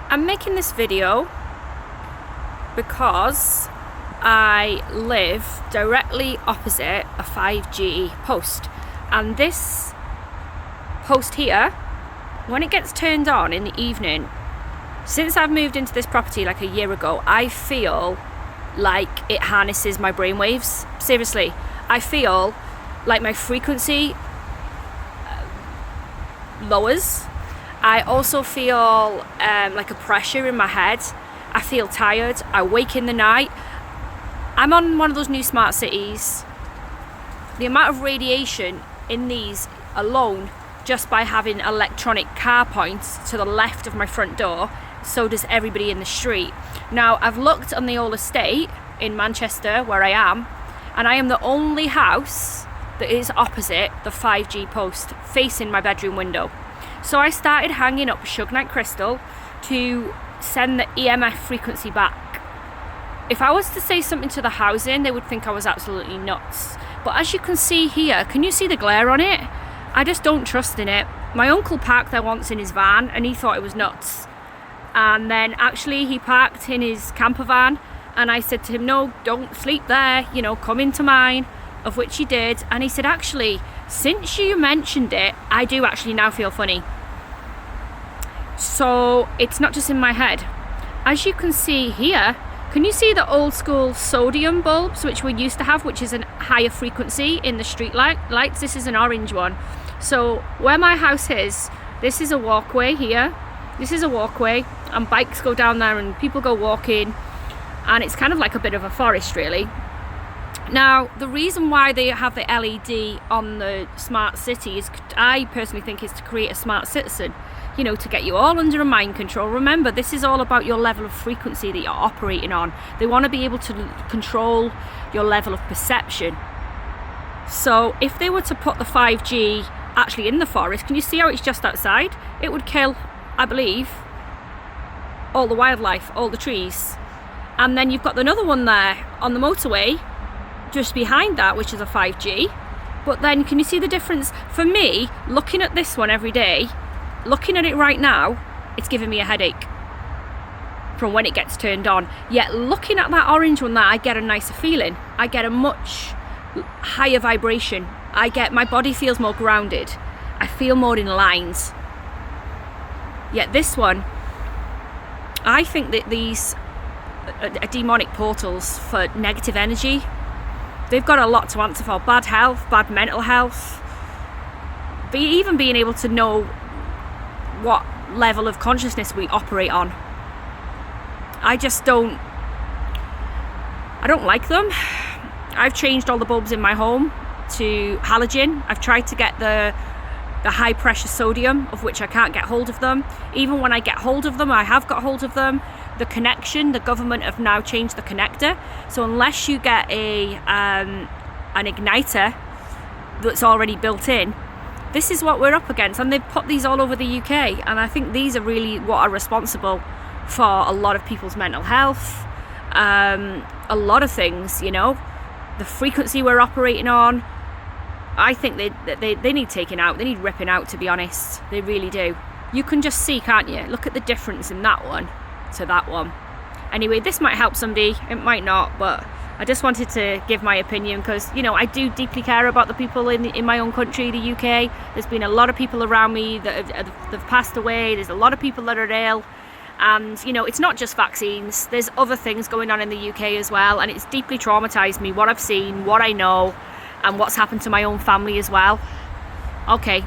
I'm making this video because I live directly opposite a 5G post, and this post here, when it gets turned on in the evening, since I've moved into this property like a year ago, I feel like it harnesses my brainwaves. Seriously, I feel like my frequency lowers. I also feel like a pressure in my head. I feel tired. I wake in the night. I'm on one of those new smart cities. The amount of radiation in these alone, just by having electronic car points to the left of my front door, so does everybody in the street. Now, I've looked on the old estate in Manchester where I am, and I am the only house that is opposite the 5G post, facing my bedroom window. So I started hanging up Suge Knight crystal to send the EMF frequency back. If I was to say something to the housing, they would think I was absolutely nuts. But as you can see here, can you see the glare on it? I just don't trust in it. My uncle parked there once in his van and he thought it was nuts. And then actually he parked in his camper van, and I said to him, no, don't sleep there, you know, come into mine, of which he did. And he said, actually, since you mentioned it, I do actually now feel funny. So it's not just in my head. As you can see here, can you see the old school sodium bulbs which we used to have, which is a higher frequency in the street lights? This is an orange one. So where my house is, this is a walkway here. This is a walkway, and bikes go down there and people go walking, and it's kind of like a bit of a forest really. Now, the reason why they have the LED on the smart city is, I personally think, is to create a smart citizen, you know, to get you all under a mind control. Remember, this is all about your level of frequency that you're operating on. They want to be able to control your level of perception. So if they were to put the 5G actually in the forest, can you see how it's just outside? It would kill, I believe, all the wildlife, all the trees. And then you've got another one there on the motorway just behind that, which is a 5G. But then can you see the difference? For me, looking at this one every day, looking at it right now, it's giving me a headache from when it gets turned on. Yet looking at that orange one there, I get a nicer feeling. I get a much higher vibration. My body feels more grounded. I feel more in lines. Yet this one, I think that these are demonic portals for negative energy. They've got a lot to answer for. Bad health, bad mental health. Even being able to know what level of consciousness we operate on. I don't like them. I've changed all the bulbs in my home to halogen. I've tried to get the high pressure sodium, of which I can't get hold of them. Even when I get hold of them, I have got hold of them. The connection, the government have now changed the connector. So unless you get an igniter that's already built in, this is what we're up against. And they've put these all over the UK. And I think these are really what are responsible for a lot of people's mental health. A lot of things, you know, the frequency we're operating on. I think they need taking out. They need ripping out, to be honest. They really do. You can just see, can't you? Look at the difference in that one to that one. Anyway, this might help somebody, it might not, but I just wanted to give my opinion because, you know, I do deeply care about the people in my own country, the UK. There's been a lot of people around me that have passed away. There's a lot of people that are ill, and, you know, it's not just vaccines. There's other things going on in the UK as well, and it's deeply traumatized me, what I've seen, what I know, and what's happened to my own family as well. Okay.